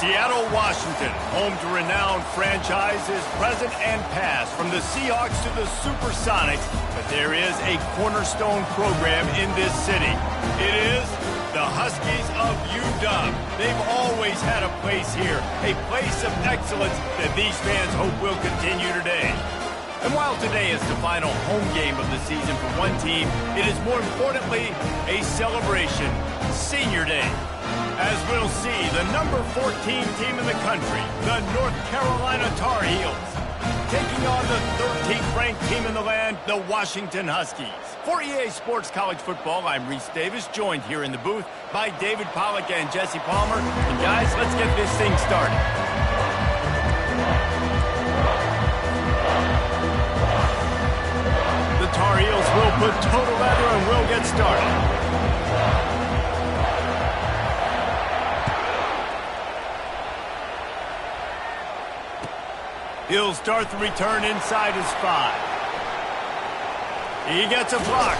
Seattle, Washington, home to renowned franchises present and past, from the Seahawks to the Supersonics, but there is a cornerstone program in this city. It is the Huskies of UW. They've always had a place here, a place of excellence that these fans hope will continue today. And while today is the final home game of the season for one team, it is more importantly a celebration, Senior Day. As we'll see, the number 14 team in the country, the North Carolina Tar Heels, taking on the 13th ranked team in the land, the Washington Huskies. For EA Sports College Football, I'm Reese Davis, joined here in the booth by David Pollack and Jesse Palmer. And guys, let's get this thing started. The Tar Heels will put total leather and we'll get started. He'll start the return inside his 5. He gets a block.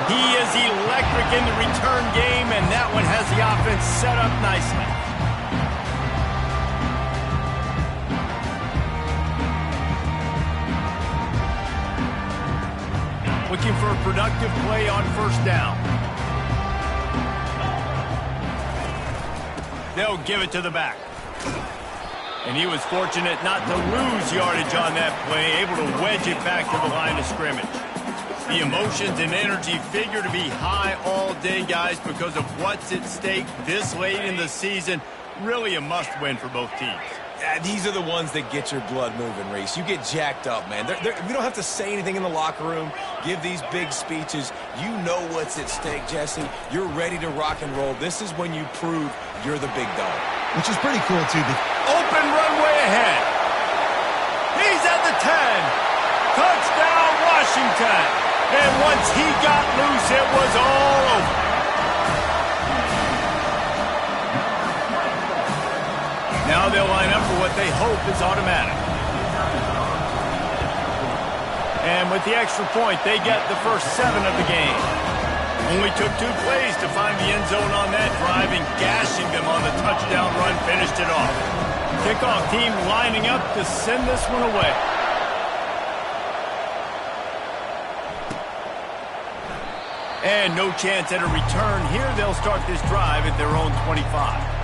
He is electric in the return game, and that one has the offense set up nicely. Looking for a productive play on first down. They'll give it to the back. And he was fortunate not to lose yardage on that play, able to wedge it back to the line of scrimmage. The emotions and energy figure to be high all day, guys, because of what's at stake this late in the season. Really a must-win for both teams. These are the ones that get your blood moving, Reese. You get jacked up, man. We don't have to say anything in the locker room, give these big speeches. You know what's at stake, Jesse. You're ready to rock and roll. This is when you prove you're the big dog. Which is pretty cool, too. Open runway ahead. He's at the 10. Touchdown, Washington. And once he got loose, it was all over. Now they'll line up for what they hope is automatic. And with the extra point, they get the first 7 of the game. Only took 2 plays to find the end zone on that drive, and gashing them on the touchdown run finished it off. Kickoff team lining up to send this one away. And no chance at a return here. They'll start this drive at their own 25.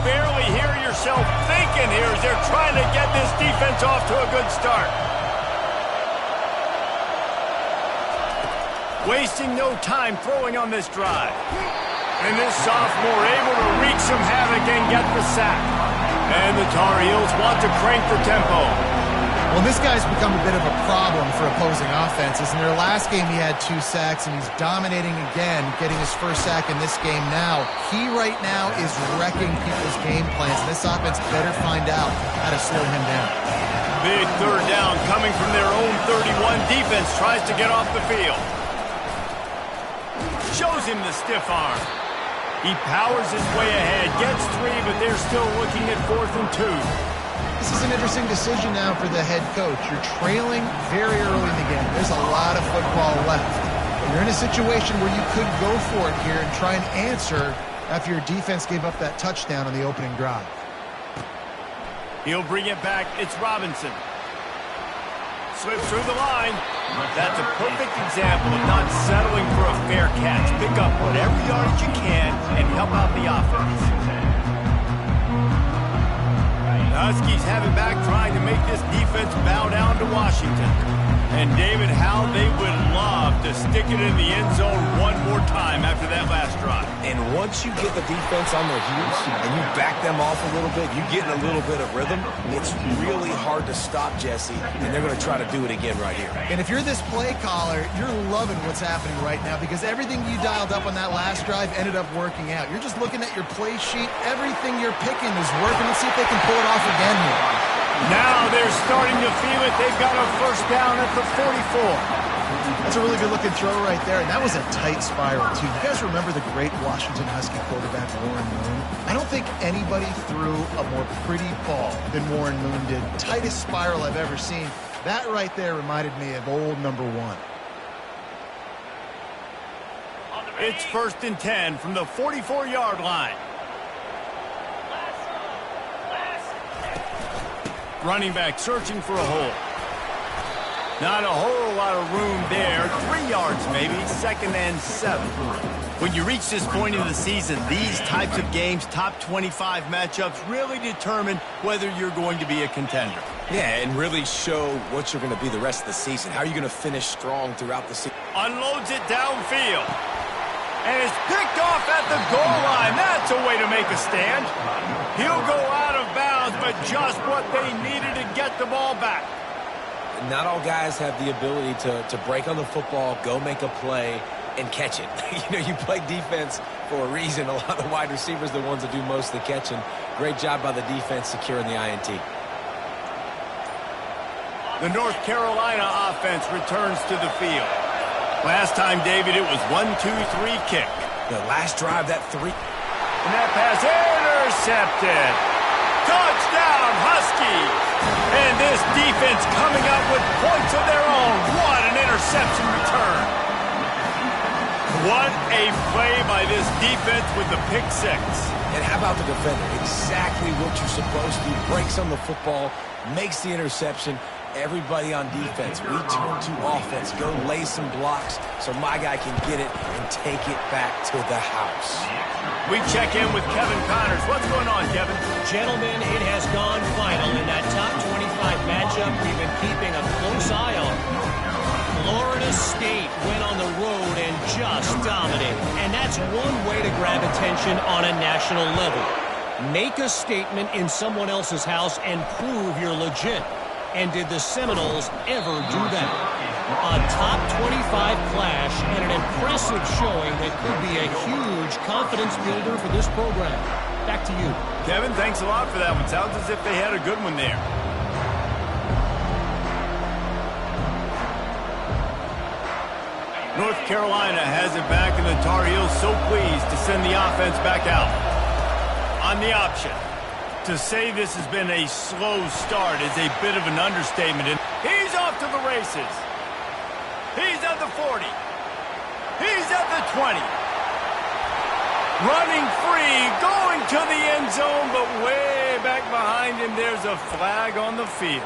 Barely hear yourself thinking here as they're trying to get this defense off to a good start. Wasting no time throwing on this drive. And this sophomore able to wreak some havoc and get the sack. And the Tar Heels want to crank the tempo. Well, this guy's become a bit of a problem for opposing offenses. In their last game, he had 2 sacks, and he's dominating again, getting his first sack in this game now. He right now is wrecking people's game plans, and this offense better find out how to slow him down. Big third down coming from their own 31. Defense tries to get off the field. Shows him the stiff arm. He powers his way ahead, gets 3, but they're still looking at 4th and 2. This is an interesting decision now for the head coach. You're trailing very early in the game. There's a lot of football left. You're in a situation where you could go for it here and try and answer after your defense gave up that touchdown on the opening drive. He'll bring it back. It's Robinson. Slips through the line. That's a perfect example of not settling for a fair catch. Pick up whatever yardage you can and help out the offense. The Huskies have it back, trying to make this defense bow down to Washington. And David, how they would love to stick it in the end zone one more time after that last drive. And once you get the defense on their heels and you back them off a little bit, you get in a little bit of rhythm, it's really hard to stop, Jesse, and they're going to try to do it again right here. And if you're this play caller, you're loving what's happening right now because everything you dialed up on that last drive ended up working out. You're just looking at your play sheet. Everything you're picking is working. Let's see if they can pull it off again here. Now they're starting to feel it. They've got a first down at the 44. That's a really good-looking throw right there, and that was a tight spiral, too. You guys remember the great Washington Husky quarterback Warren Moon? I don't think anybody threw a more pretty ball than Warren Moon did. Tightest spiral I've ever seen. That right there reminded me of old number 1. It's 1st and 10 from the 44-yard line. Running back searching for a hole. Not a whole lot of room there. 3 yards maybe. 2nd and 7. When you reach this point in the season, these types of games, top 25 matchups, really determine whether you're going to be a contender. Yeah, and really show what you're going to be the rest of the season. How are you going to finish strong throughout the season? Unloads it downfield. And it's picked off at the goal line. That's a way to make a stand. He'll go out of bounds, but just what they needed to get the ball back. Not all guys have the ability to break on the football, go make a play, and catch it. You play defense for a reason. A lot of the wide receivers are the ones that do most of the catching. Great job by the defense securing the INT. The North Carolina offense returns to the field. Last time, David, it was 1-2-3 kick. The last drive, that 3. And that pass intercepted. Touchdown, Huskies. And this defense coming up with points of their own. What an interception return. What a play by this defense with the pick 6. And how about the defender? Exactly what you're supposed to do. Breaks on the football, makes the interception. Everybody on defense, we turn to offense. Go lay some blocks so my guy can get it and take it back to the house. We check in with Kevin Connors. What's going on, Kevin? Gentlemen, it has gone final in that top 25 matchup we've been keeping a close eye on. Florida State went on the road and just dominated. And that's one way to grab attention on a national level. Make a statement in someone else's house and prove you're legit. And did the Seminoles ever do that? A top 25 clash and an impressive showing that could be a huge confidence builder for this program. Back to you. Kevin, thanks a lot for that one. Sounds as if they had a good one there. North Carolina has it back, and the Tar Heels so pleased to send the offense back out. On the option. To say this has been a slow start is a bit of an understatement. And he's off to the races. He's at the 40. He's at the 20. Running free, going to the end zone, but way back behind him, there's a flag on the field.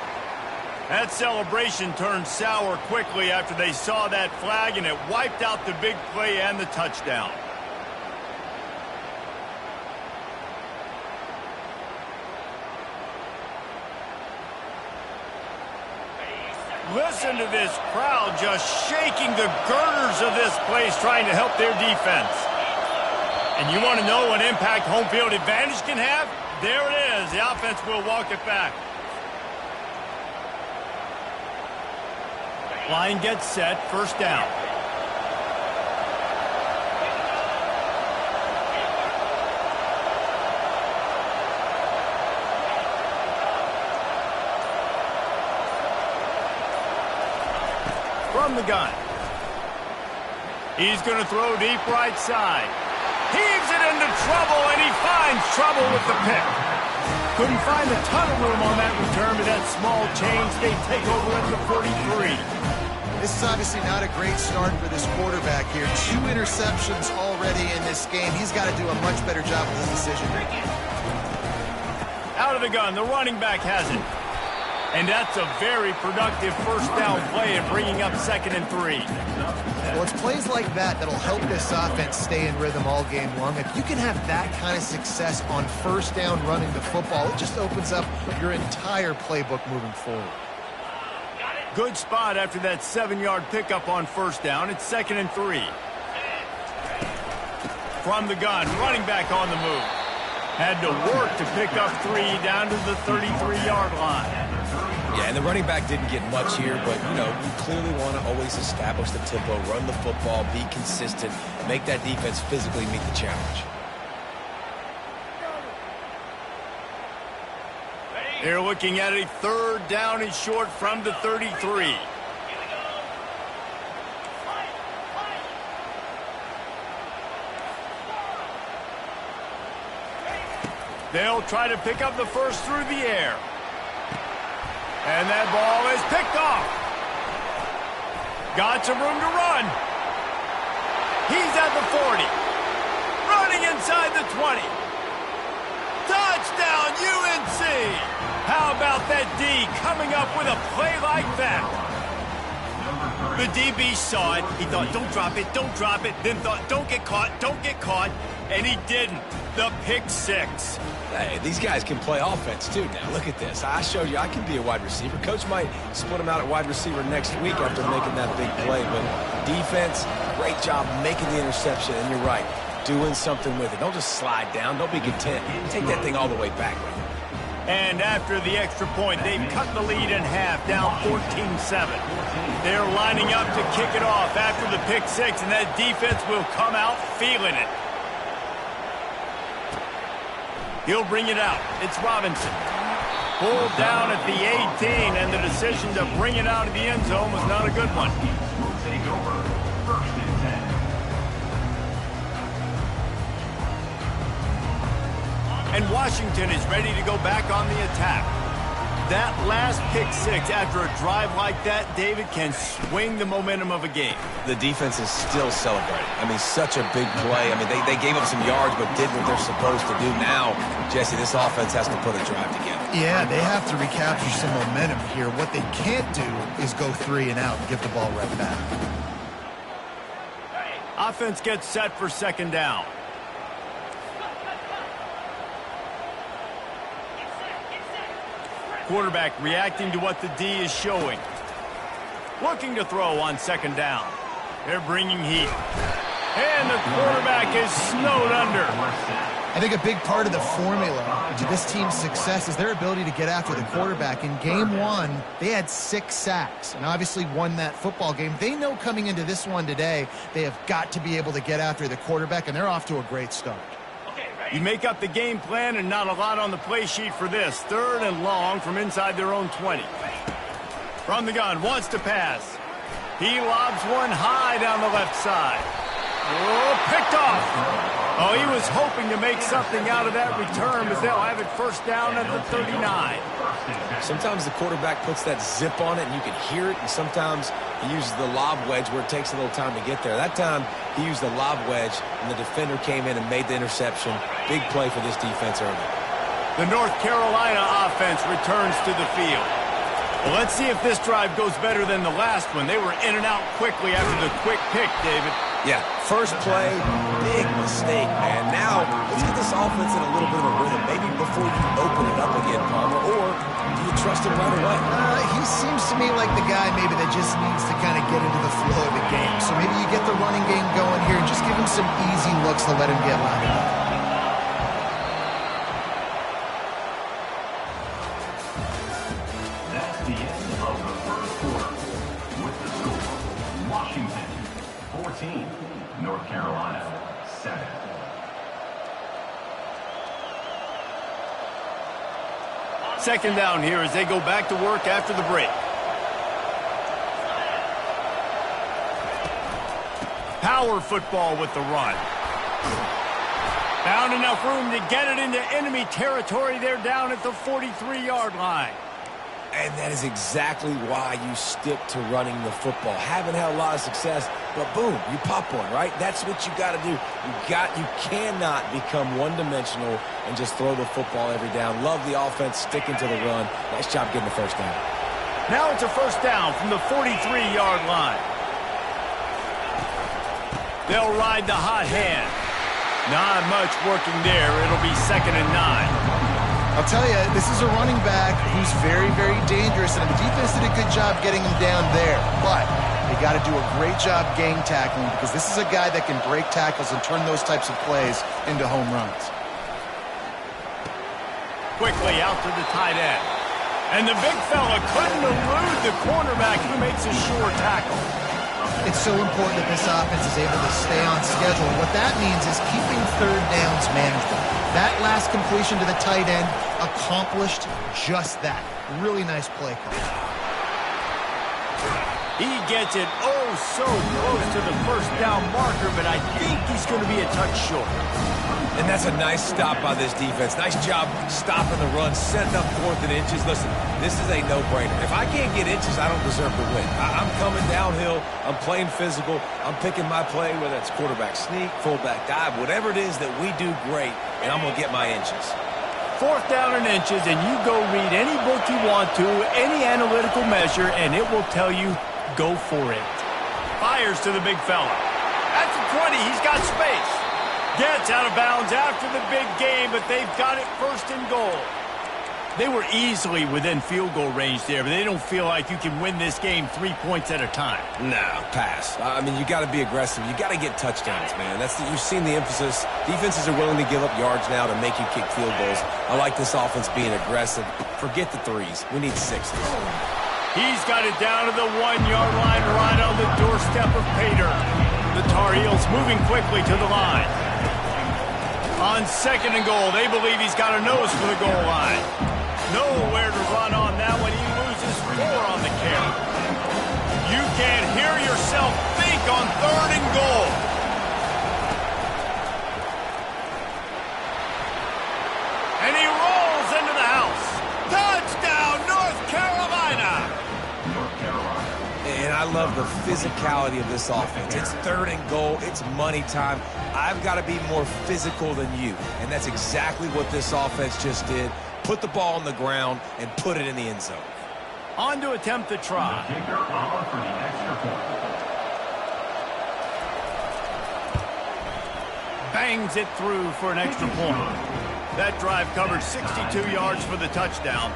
That celebration turned sour quickly after they saw that flag, and it wiped out the big play and the touchdown. Listen to this crowd just shaking the girders of this place trying to help their defense. And you want to know what impact home field advantage can have? There it is. The offense will walk it back. Line gets set. 1st down. From the gun. He's going to throw deep right side. Heaves it into trouble, and he finds trouble with the pick. Couldn't find a ton of room on that return, but that small change, they take over at the 43. This is obviously not a great start for this quarterback here. 2 interceptions already in this game. He's got to do a much better job with his decision. Out of the gun, the running back has it. And that's a very productive 1st down play and bringing up 2nd and 3. Well, it's plays like that that'll help this offense stay in rhythm all game long. If you can have that kind of success on 1st down running the football, it just opens up your entire playbook moving forward. Good spot after that 7-yard pickup on 1st down. It's 2nd and 3. From the gun, running back on the move. Had to work to pick up 3 down to the 33-yard line. Yeah, and the running back didn't get much here, but, you clearly want to always establish the tempo, run the football, be consistent, make that defense physically meet the challenge. They're looking at a 3rd down and short from the 33. They'll try to pick up the first through the air. And that ball is picked off. Got some room to run. He's at the 40. Running inside the 20. Touchdown, UNC! How about that D coming up with a play like that? The DB saw it. He thought, don't drop it, don't drop it. Then thought, don't get caught, don't get caught. And he didn't. The pick six. Hey, these guys can play offense, too, now. Look at this. I showed you I can be a wide receiver. Coach might split him out at wide receiver next week after making that big play. But defense, great job making the interception. And you're right, doing something with it. Don't just slide down. Don't be content. Take that thing all the way back with you. And after the extra point, they've cut the lead in half, down 14-7. They're lining up to kick it off after the pick six, and that defense will come out feeling it. He'll bring it out. It's Robinson. Pulled down at the 18, and the decision to bring it out of the end zone was not a good one. Will take over first and 10. And Washington is ready to go back on the attack. That last pick six after a drive like that, David, can swing the momentum of a game. The defense is still celebrating. I mean, such a big play. I mean, they gave up some yards but did what they're supposed to do. Now, Jesse, this offense has to put a drive together. Yeah, they have to recapture some momentum here. What they can't do is go 3 and out and give the ball right back. Offense gets set for second down. Quarterback reacting to what the D is showing. Looking to throw on second down. They're bringing heat. And the quarterback is snowed under. I think a big part of the formula to this team's success is their ability to get after the quarterback. In game one, they had 6 sacks and obviously won that football game. They know coming into this one today, they have got to be able to get after the quarterback, and they're off to a great start. You make up the game plan and not a lot on the play sheet for this. 3rd and long from inside their own 20. From the gun, wants to pass. He lobs one high down the left side. Oh, picked off. Oh, he was hoping to make something out of that return, but they'll have it first down at the 39. Sometimes the quarterback puts that zip on it and you can hear it, and sometimes he uses the lob wedge where it takes a little time to get there. That time he used the lob wedge and the defender came in and made the interception. Big play for this defense early. The North Carolina offense returns to the field. Well, let's see if this drive goes better than the last one. They were in and out quickly after the quick pick, David. Yeah, first play, big mistake, man. Now, let's get this offense in a little bit of a rhythm. Maybe before you open it up again, Palmer, or do you trust him right away? He seems to me like the guy maybe that just needs to kind of get into the flow of the game. So maybe you get the running game going here and just give him some easy looks to let him get lined up. That's the end of the first quarter. With the score, Washington 14, North Carolina 7. Second down here as they go back to work after the break. Power football with the run. Found enough room to get it into enemy territory. They're down at the 43-yard line. And that is exactly why you stick to running the football. Haven't had a lot of success, but boom, you pop one, right? That's what you got to do. You cannot become one-dimensional and just throw the football every down. Love the offense, sticking to the run. Nice job getting the first down. Now it's a first down from the 43-yard line. They'll ride the hot hand. Not much working there. It'll be 2nd and 9. I'll tell you, this is a running back who's very, very dangerous, and the defense did a good job getting him down there. But they got to do a great job gang tackling because this is a guy that can break tackles and turn those types of plays into home runs. Quickly out to the tight end. And the big fella couldn't elude the cornerback who makes a sure tackle. It's so important that this offense is able to stay on schedule. And what that means is keeping 3rd downs manageable. That last completion to the tight end accomplished just that. Really nice play call. He gets it oh so close to the first down marker, but I think he's going to be a touch short. And that's a nice stop by this defense. Nice job stopping the run, setting up 4th and inches. Listen, this is a no-brainer. If I can't get inches, I don't deserve to win. I'm coming downhill. I'm playing physical. I'm picking my play, whether it's quarterback sneak, fullback dive, whatever it is that we do great, and I'm going to get my inches. 4th down and inches, and you go read any book you want to, any analytical measure, and it will tell you, go for it. Fires to the big fella. At the 20, he's got space. Gets out of bounds after the big game, but they've got it 1st and goal. They were easily within field goal range there, but they don't feel like you can win this game 3 points at a time. No, pass. I mean, you got to be aggressive. You got to get touchdowns, man. You've seen the emphasis. Defenses are willing to give up yards now to make you kick field goals. I like this offense being aggressive. Forget the threes. We need 6s. He's got it down to the 1-yard line right on the doorstep of Pater. The Tar Heels moving quickly to the line. On 2nd and goal, they believe he's got a nose for the goal line. Nowhere to run on that one. He loses 4 on the carry. You can't hear yourself think on 3rd and goal. And he rolls into the house. Touchdown, North Carolina! And I love the physicality of this offense. It's 3rd and goal. It's money time. I've got to be more physical than you. And that's exactly what this offense just did. Put the ball on the ground and put it in the end zone. On to attempt the try. Kicker on for the extra point. Bangs it through for an extra point. That drive covered 62 yards for the touchdown.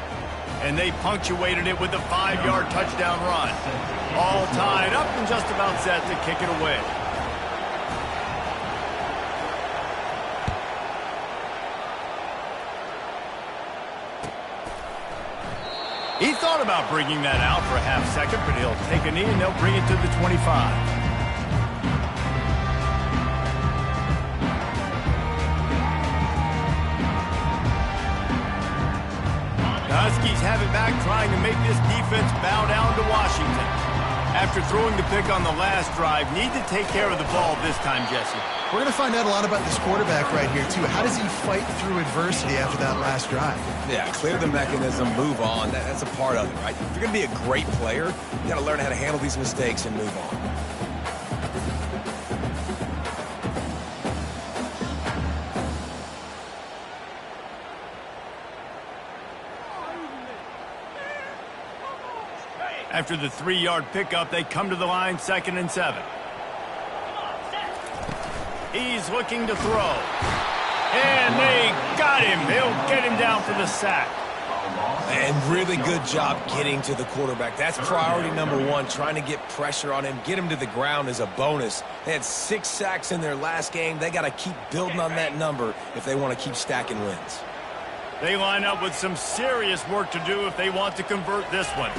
And they punctuated it with a 5-yard touchdown run. All tied up and just about set to kick it away. He thought about bringing that out for a half second, but he'll take a knee and they'll bring it to the 25. The Huskies have it back, trying to make this defense bow down to Washington. After throwing the pick on the last drive, need to take care of the ball this time, Jesse. We're going to find out a lot about this quarterback right here, too. How does he fight through adversity after that last drive? Yeah, clear the mechanism, move on. That's a part of it, right? If you're going to be a great player, you got to learn how to handle these mistakes and move on. After the 3-yard pickup, they come to the line 2nd and 7. He's looking to throw. And they got him. They'll get him down for the sack. And really good job getting to the quarterback. That's priority number 1, trying to get pressure on him. Get him to the ground as a bonus. They had 6 sacks in their last game. They got to keep building on that number if they want to keep stacking wins. They line up with some serious work to do if they want to convert this one.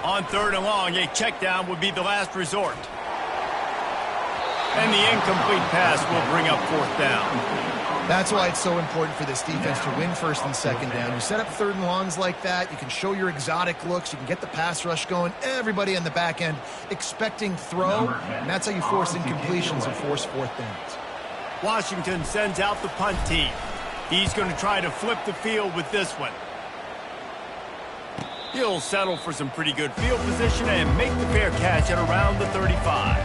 On 3rd and long, a check down would be the last resort. And the incomplete pass will bring up 4th down. That's why it's so important for this defense to win 1st and 2nd down. You set up 3rd and longs like that, you can show your exotic looks, you can get the pass rush going, everybody on the back end expecting throw, and that's how you force incompletions and force 4th downs. Washington sends out the punt team. He's going to try to flip the field with this one. He'll settle for some pretty good field position and make the fair catch at around the 35.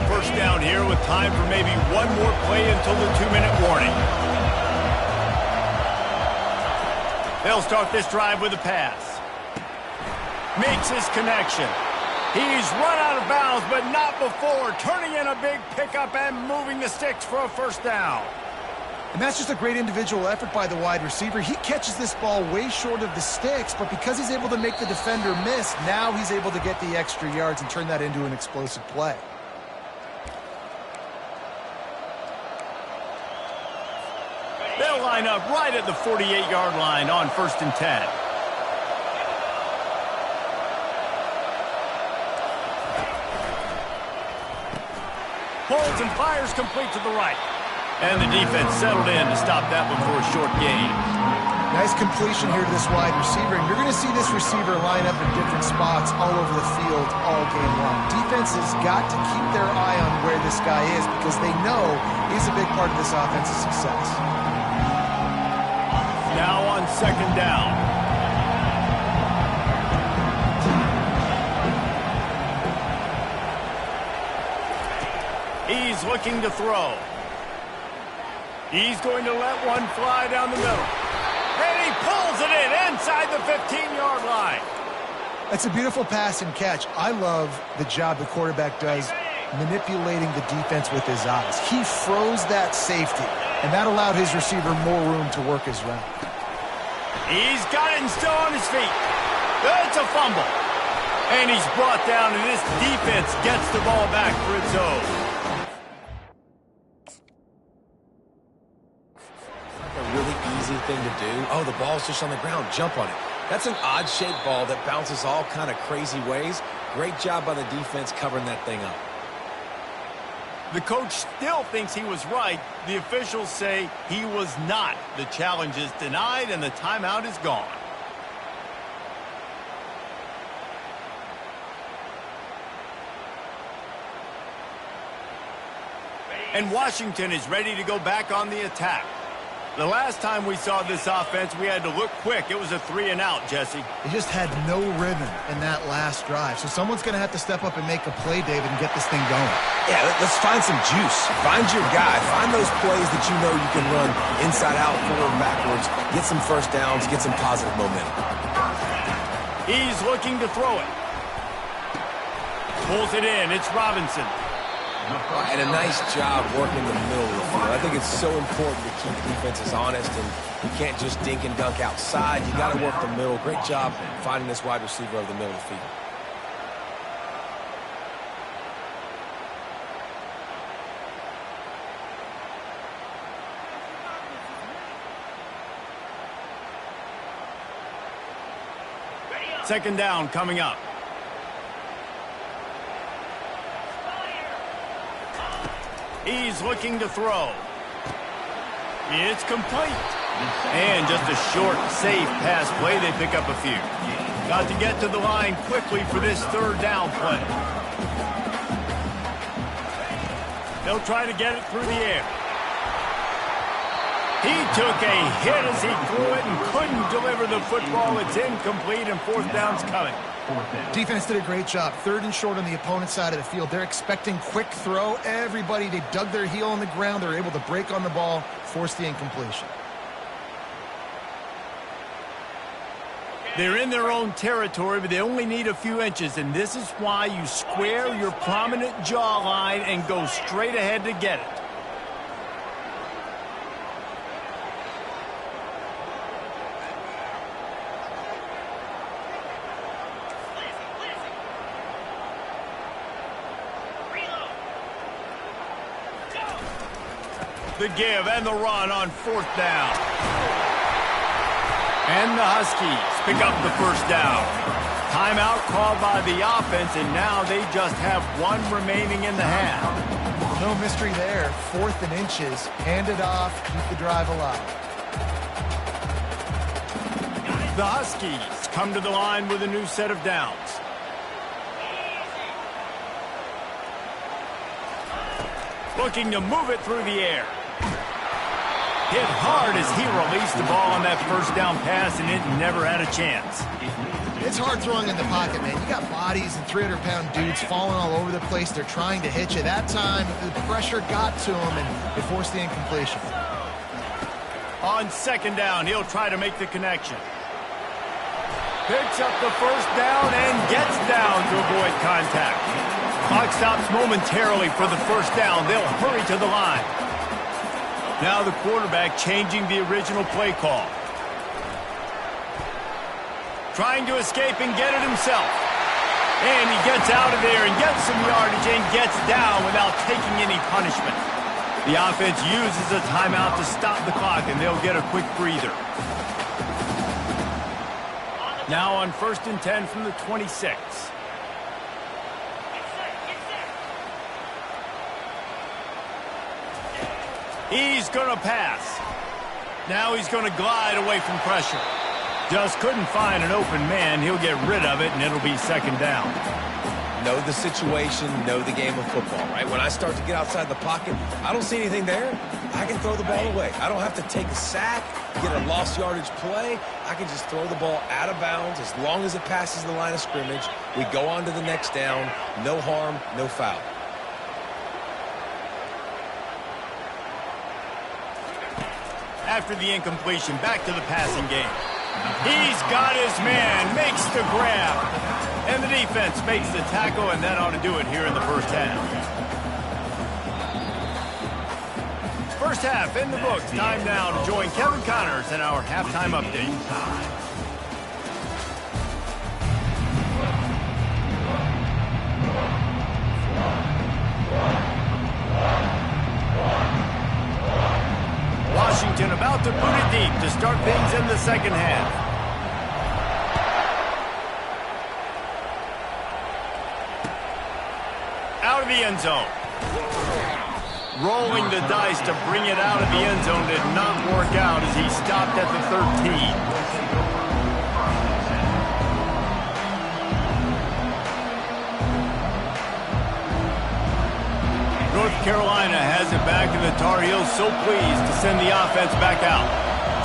First down here with time for maybe one more play until the 2-minute warning. They'll start this drive with a pass. Makes his connection. He's run out of bounds, but not before turning in a big pickup and moving the sticks for a 1st down. And that's just a great individual effort by the wide receiver. He catches this ball way short of the sticks, but because he's able to make the defender miss, now he's able to get the extra yards and turn that into an explosive play. They'll line up right at the 48-yard line on 1st and 10. Holds and fires complete to the right. And the defense settled in to stop that one for a short gain. Nice completion here to this wide receiver, and you're going to see this receiver line up in different spots all over the field all game long. Defense has got to keep their eye on where this guy is because they know he's a big part of this offense's success. Now on second down. He's looking to throw. He's going to let one fly down the middle. And he pulls it in inside the 15-yard line. That's a beautiful pass and catch. I love the job the quarterback does manipulating the defense with his eyes. He froze that safety, and that allowed his receiver more room to work his route. He's got it and still on his feet. It's a fumble. And he's brought down, and this defense gets the ball back for its own. Thing to do. Oh, the ball's just on the ground. Jump on it. That's an odd-shaped ball that bounces all kind of crazy ways. Great job by the defense covering that thing up. The coach still thinks he was right. The officials say he was not. The challenge is denied, and the timeout is gone. And Washington is ready to go back on the attack. The last time we saw this offense, we had to look quick. It was a 3-and-out, Jesse. They just had no rhythm in that last drive. So someone's going to have to step up and make a play, David, and get this thing going. Yeah, let's find some juice. Find your guy. Find those plays that you know you can run inside out, forward, backwards. Get some first downs. Get some positive momentum. He's looking to throw it. Pulls it in. It's Robinson. And a nice job working the middle of the field. I think it's so important to keep defenses honest, and you can't just dink and dunk outside. You got to work the middle. Great job finding this wide receiver over the middle of the field. Second down coming up. He's looking to throw. It's complete. And just a short, safe pass play. They pick up a few. Got to get to the line quickly for this third down play. They'll try to get it through the air. He took a hit as he threw it and couldn't deliver the football. It's incomplete, and fourth down's coming. Defense did a great job. Third and short on the opponent's side of the field. They're expecting quick throw. Everybody, they dug their heel on the ground. They're able to break on the ball, force the incompletion. They're in their own territory, but they only need a few inches, and this is why you square your prominent jawline and go straight ahead to get it. The give and the run on fourth down. And the Huskies pick up the first down. Timeout called by the offense, and now they just have one remaining in the half. No mystery there. Fourth and inches. Hand it off. Keep the drive alive. The Huskies come to the line with a new set of downs. Looking to move it through the air. Hit hard as he released the ball on that first down pass, and it never had a chance. It's hard throwing in the pocket, man. You got bodies and 300-pound dudes falling all over the place. They're trying to hit you. That time, the pressure got to him, and it forced the incompletion. On second down, he'll try to make the connection. Picks up the first down and gets down to avoid contact. Clock stops momentarily for the first down. They'll hurry to the line. Now the quarterback changing the original play call. Trying to escape and get it himself. And he gets out of there and gets some yardage and gets down without taking any punishment. The offense uses a timeout to stop the clock, and they'll get a quick breather. Now on 1st and 10 from the 26. He's going to pass. Now he's going to glide away from pressure. Just couldn't find an open man. He'll get rid of it, and it'll be second down. Know the situation, know the game of football, right? When I start to get outside the pocket, I don't see anything there. I can throw the ball away. I don't have to take a sack, get a lost yardage play. I can just throw the ball out of bounds as long as it passes the line of scrimmage. We go on to the next down. No harm, no foul. After the incompletion, back to the passing game. He's got his man, makes the grab. And the defense makes the tackle, and that ought to do it here in the first half. First half in the books. Time now to join Kevin Connors in our halftime update. Washington about to boot it deep to start things in the second half. Out of the end zone. Rolling the dice to bring it out of the end zone did not work out as he stopped at the 13. North Carolina has it back, and the Tar Heels so pleased to send the offense back out.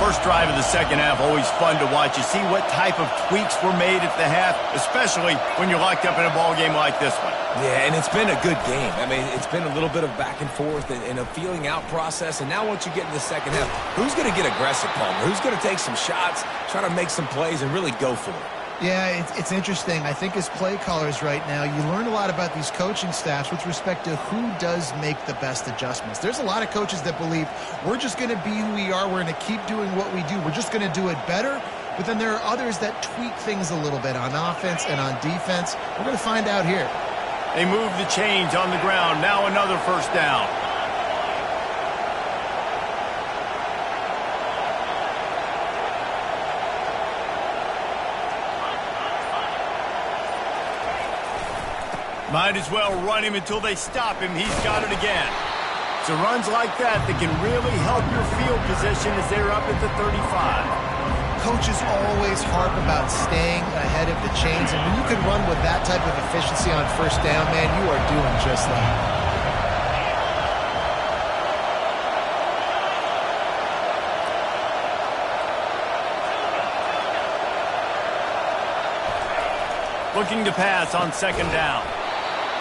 First drive of the second half, always fun to watch. You see what type of tweaks were made at the half, especially when you're locked up in a ball game like this one. Yeah, and it's been a good game. I mean, it's been a little bit of back and forth and a feeling out process. And now once you get in the second half, who's going to get aggressive, Palmer? Who's going to take some shots, try to make some plays, and really go for it? Yeah, it's interesting. I think as play callers right now, you learn a lot about these coaching staffs with respect to who does make the best adjustments. There's a lot of coaches that believe we're just going to be who we are. We're going to keep doing what we do. We're just going to do it better. But then there are others that tweak things a little bit on offense and on defense. We're going to find out here. They move the chains on the ground. Now another first down. Might as well run him until they stop him. He's got it again. So runs like that can really help your field position as they're up at the 35. Coaches always harp about staying ahead of the chains, and when you can run with that type of efficiency on first down, man, you are doing just that. Looking to pass on second down.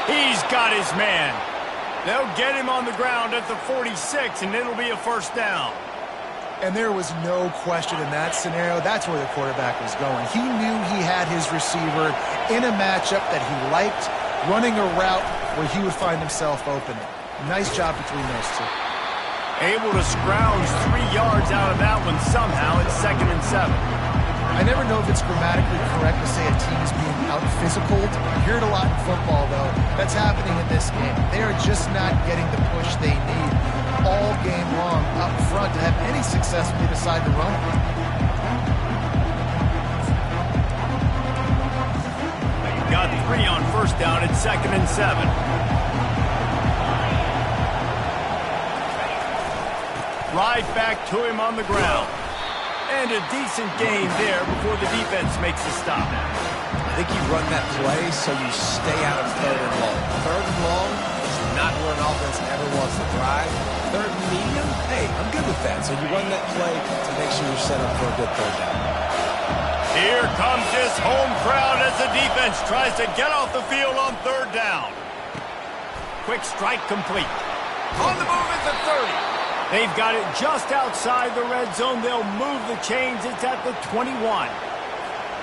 He's got his man. They'll get him on the ground at the 46, and it'll be a first down. And there was no question in that scenario. That's where the quarterback was going. He knew he had his receiver in a matchup that he liked, running a route where he would find himself open. Nice job between those two. Able to scrounge 3 yards out of that one somehow. It's 2nd and 7. I never know if it's grammatically correct to say a team is being out-physicaled. You hear it a lot in football, though. That's happening in this game. They are just not getting the push they need all game long up front to have any success when they decide to run. Got 3 on first down. It's 2nd and 7. Right back to him on the ground. And a decent gain there before the defense makes the stop. I think you run that play so you stay out of 3rd and long. 3rd and long is not where an offense ever wants to drive. 3rd and medium, hey, I'm good with that. So you run that play to make sure you're set up for a good 3rd down. Here comes this home crowd as the defense tries to get off the field on 3rd down. Quick strike complete. On the move at the 30. They've got it just outside the red zone. They'll move the chains. It's at the 21.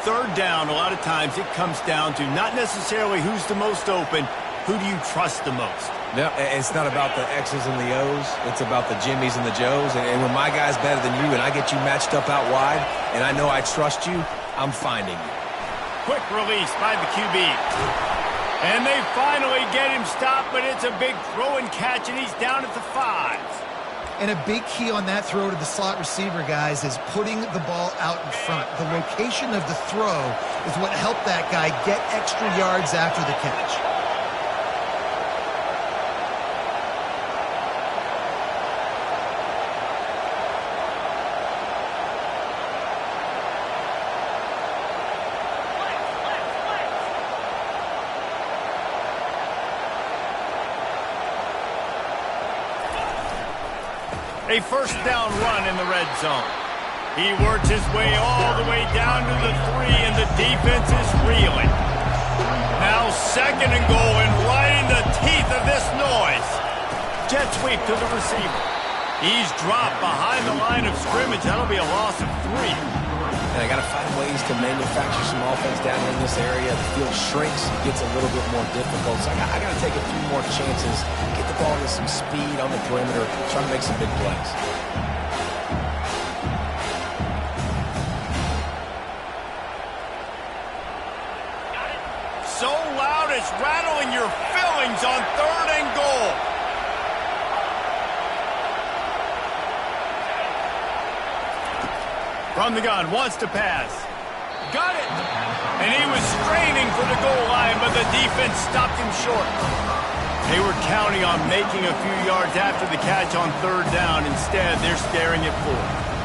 3rd down, a lot of times it comes down to not necessarily who's the most open, who do you trust the most? No, it's not about the X's and the O's. It's about the Jimmys and the Joes. And when my guy's better than you and I get you matched up out wide and I know I trust you, I'm finding you. Quick release by the QB. And they finally get him stopped, but it's a big throw and catch, and he's down at the 5. And a big key on that throw to the slot receiver, guys, is putting the ball out in front. The location of the throw is what helped that guy get extra yards after the catch. A first down run in the red zone. He works his way all the way down to the 3, and the defense is reeling. Now 2nd and goal, and right in the teeth of this noise. Jet sweep to the receiver. He's dropped behind the line of scrimmage. That'll be a loss of 3. And I got to find ways to manufacture some offense down in this area. The field shrinks, it gets a little bit more difficult. So I got to take a few more chances, get the ball with some speed on the perimeter, try to make some big plays. So loud it's rattling your fillings on 3rd and goal. From the gun, wants to pass. Got it! And he was straining for the goal line, but the defense stopped him short. They were counting on making a few yards after the catch on 3rd down. Instead, they're staring at 4.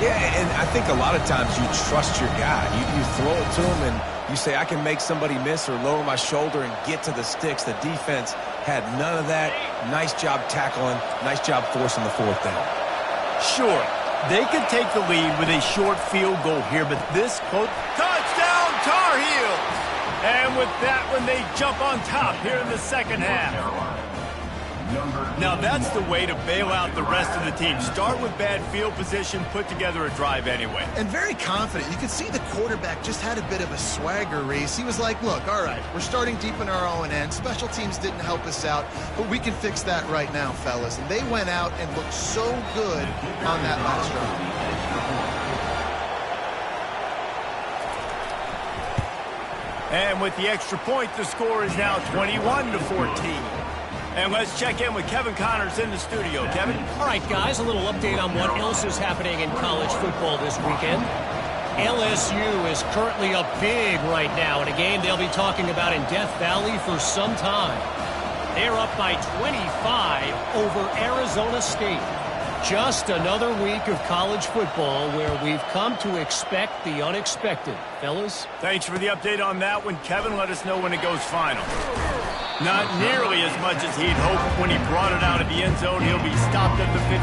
Yeah, and I think a lot of times you trust your guy. You throw it to him, and you say, I can make somebody miss or lower my shoulder and get to the sticks. The defense had none of that. Nice job tackling. Nice job forcing the 4th down. Sure. They could take the lead with a short field goal here, but this close... Touchdown, Tar Heels! And with that one, they jump on top here in the 2nd half. Now, that's the way to bail out the rest of the team. Start with bad field position, put together a drive anyway. And very confident. You could see the quarterback just had a bit of a swagger, Reese. He was like, look, all right, we're starting deep in our own end. Special teams didn't help us out, but we can fix that right now, fellas. And they went out and looked so good on that last drive. And with the extra point, the score is now 21-14. And let's check in with Kevin Connors in the studio. Kevin? All right, guys, a little update on what else is happening in college football this weekend. LSU is currently up big right now in a game they'll be talking about in Death Valley for some time. They're up by 25 over Arizona State. Just another week of college football where we've come to expect the unexpected. Fellas? Thanks for the update on that one, Kevin. Let us know when it goes final. Not nearly as much as he'd hoped when he brought it out of the end zone. He'll be stopped at the 15.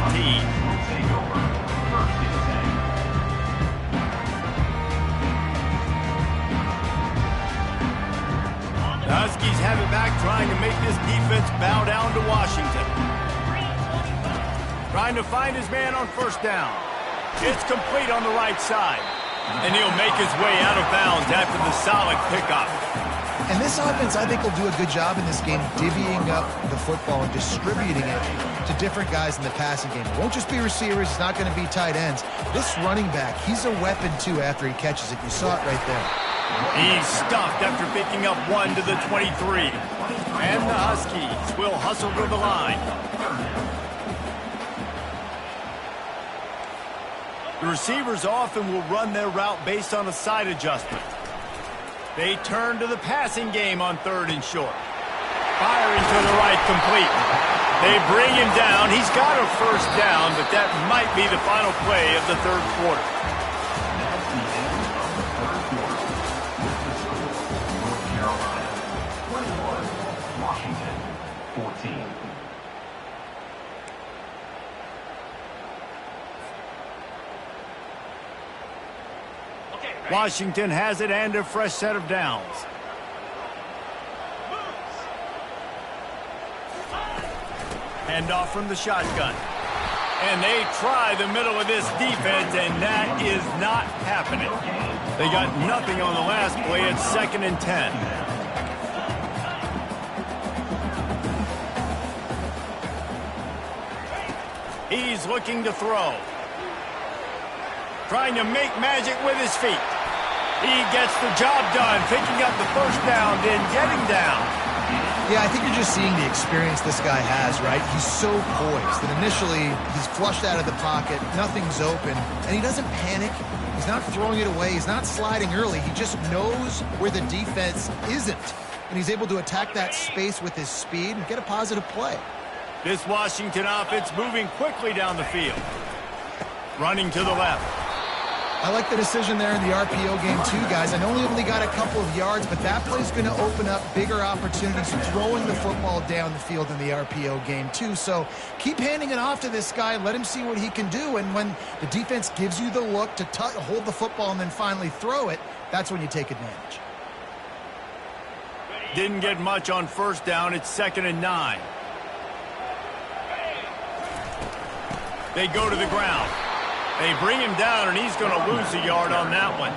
The Huskies have it back, trying to make this defense bow down to Washington. Trying to find his man on 1st down. It's complete on the right side. And he'll make his way out of bounds after the solid pickup. And this offense, I think, will do a good job in this game divvying up the football and distributing it to different guys in the passing game. It won't just be receivers. It's not going to be tight ends. This running back, he's a weapon, too, after he catches it. You saw it right there. He's stuffed after picking up 1 to the 23. And the Huskies will hustle to the line. The receivers often will run their route based on a side adjustment. They turn to the passing game on 3rd and short. Firing to the right, complete. They bring him down. He's got a 1st down, but that might be the final play of the 3rd quarter. That's the end of the 3rd quarter. North Carolina 21, Washington 14. Washington has it and a fresh set of downs. Hand off from the shotgun. And they try the middle of this defense, and that is not happening. They got nothing on the last play. It's 2nd and 10. He's looking to throw. Trying to make magic with his feet. He gets the job done, picking up the 1st down, then getting down. Yeah, I think you're just seeing the experience this guy has, right? He's so poised that initially he's flushed out of the pocket, nothing's open, and he doesn't panic. He's not throwing it away. He's not sliding early. He just knows where the defense isn't, and he's able to attack that space with his speed and get a positive play. This Washington offense moving quickly down the field. Running to the left. I like the decision there in the RPO game too, guys. I know he only got a couple of yards, but that play's going to open up bigger opportunities throwing the football down the field in the RPO game too. So keep handing it off to this guy. Let him see what he can do. And when the defense gives you the look to hold the football and then finally throw it, that's when you take advantage. Didn't get much on first down. It's 2nd and 9. They go to the ground. They bring him down, and he's going to lose a yard on that one.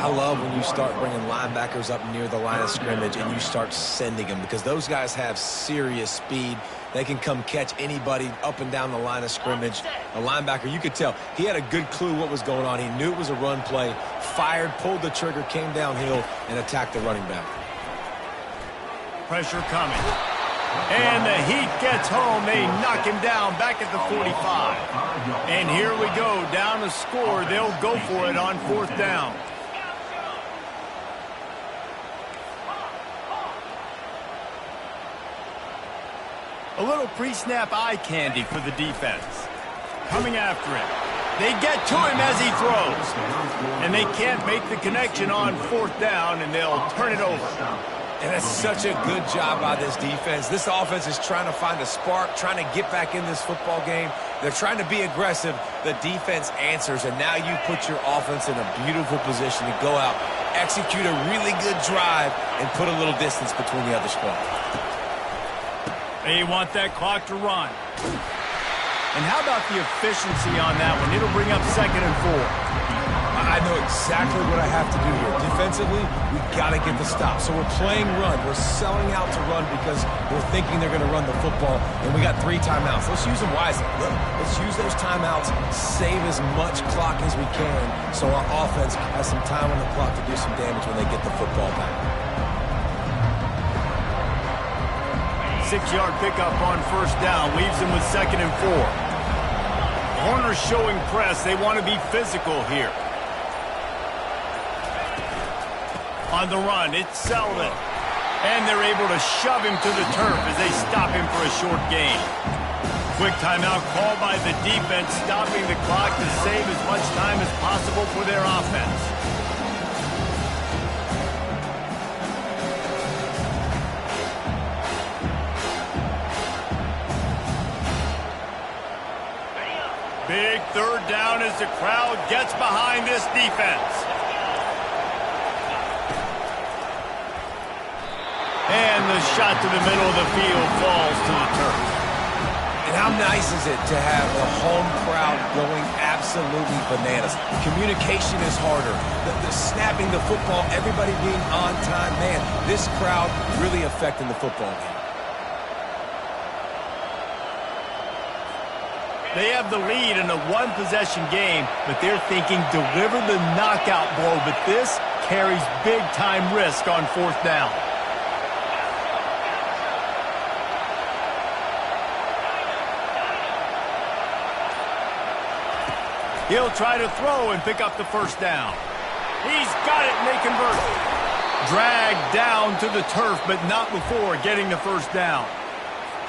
I love when you start bringing linebackers up near the line of scrimmage and you start sending them, because those guys have serious speed. They can come catch anybody up and down the line of scrimmage. A linebacker, you could tell, he had a good clue what was going on. He knew it was a run play, fired, pulled the trigger, came downhill, and attacked the running back. Pressure coming. And the heat gets home. They knock him down back at the 45. And here we go, down to score. They'll go for it on 4th down. A little pre-snap eye candy for the defense. Coming after him. They get to him as he throws. And they can't make the connection on 4th down, and they'll turn it over. And that's such a good job by this defense. This offense is trying to find a spark, trying to get back in this football game. They're trying to be aggressive. The defense answers, and now you put your offense in a beautiful position to go out, execute a really good drive, and put a little distance between the other squad. They want that clock to run. And how about the efficiency on that one? It'll bring up 2nd and 4. I know exactly what I have to do here. Defensively, we got to get the stop. So we're playing run. We're selling out to run because we're thinking they're going to run the football, and we got 3 timeouts. Let's use them wisely. Let's use those timeouts, save as much clock as we can so our offense has some time on the clock to do some damage when they get the football back. 6-yard pickup on 1st down leaves them with 2nd and 4. Corners showing press. They want to be physical here. On the run, it's Selden. And they're able to shove him to the turf as they stop him for a short gain. Quick timeout called by the defense, stopping the clock to save as much time as possible for their offense. Big 3rd down as the crowd gets behind this defense. And the shot to the middle of the field falls to the turf. And how nice is it to have the home crowd going absolutely bananas? Communication is harder. The snapping the football, everybody being on time. Man, this crowd really affecting the football game. They have the lead in a 1-possession game, but they're thinking deliver the knockout blow. But this carries big-time risk on 4th down. He'll try to throw and pick up the 1st down. He's got it, and they convert. Dragged down to the turf, but not before getting the 1st down.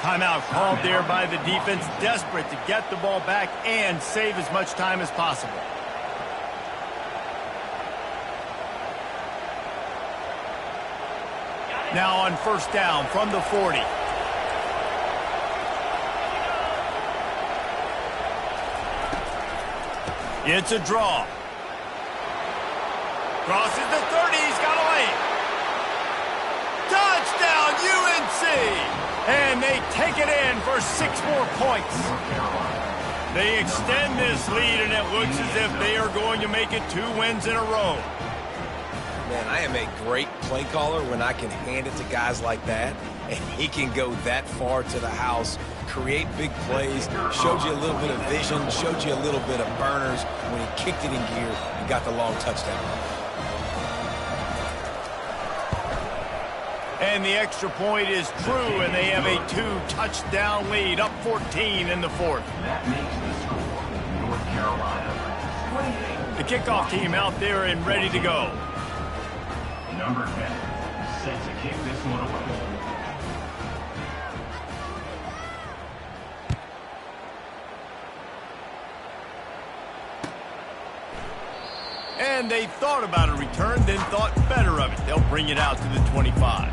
Timeout called there by the defense, desperate to get the ball back and save as much time as possible. Now on 1st down from the 40. It's a draw. Crosses the 30. He's got a lane. Touchdown, UNC! And they take it in for 6 more points. They extend this lead, and it looks as if they are going to make it 2 wins in a row. Man, I am a great play caller when I can hand it to guys like that, and he can go that far to the house, create big plays, showed you a little bit of vision, showed you a little bit of burners when he kicked it in gear and got the long touchdown. And the extra point is true, and they have a 2-touchdown lead, up 14 in the 4th. That makes the score North Carolina 28. The kickoff team out there and ready to go. Number 10, set to kick this one away. And they thought about a return, then thought better of it. They'll bring it out to the 25.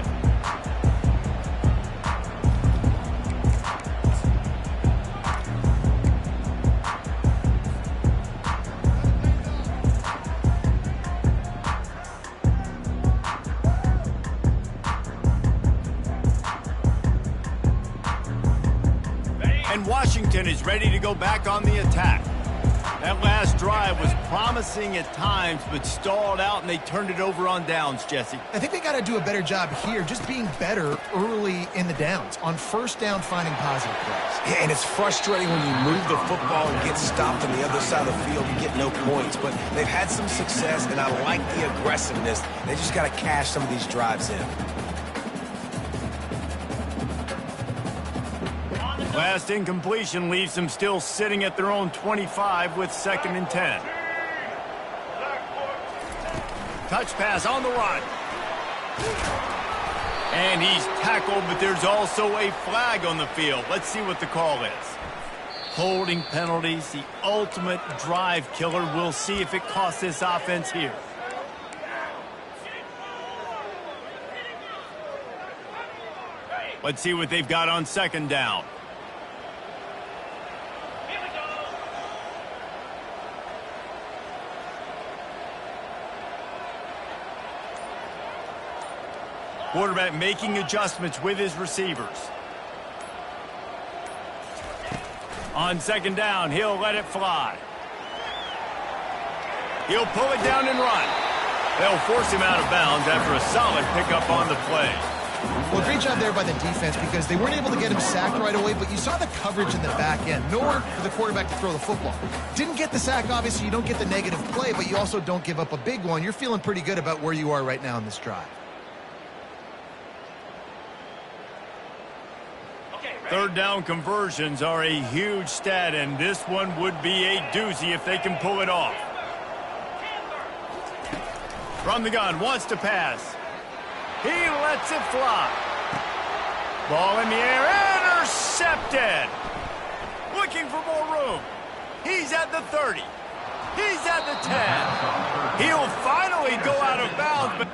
And Washington is ready to go back on the attack. That last drive was promising at times, but stalled out, and they turned it over on downs, Jesse. I think they got to do a better job here, just being better early in the downs. On first down, finding positive plays. Yeah, and it's frustrating when you move the football and get stopped on the other side of the field. You get no points, but they've had some success, and I like the aggressiveness. They just got to cash some of these drives in. Last incompletion leaves them still sitting at their own 25 with 2nd and 10. Touch pass on the run. And he's tackled, but there's also a flag on the field. Let's see what the call is. Holding penalties, the ultimate drive killer. We'll see if it costs this offense here. Let's see what they've got on 2nd down. Quarterback making adjustments with his receivers. On 2nd down, he'll let it fly. He'll pull it down and run. They'll force him out of bounds after a solid pickup on the play. Well, great job there by the defense because they weren't able to get him sacked right away, but you saw the coverage in the back end. Nowhere for the quarterback to throw the football. Didn't get the sack, obviously. You don't get the negative play, but you also don't give up a big one. You're feeling pretty good about where you are right now in this drive. 3rd down conversions are a huge stat, and this one would be a doozy if they can pull it off. From the gun, wants to pass. He lets it fly. Ball in the air, intercepted. Looking for more room. He's at the 30. He's at the 10. He'll finally go out of bounds, but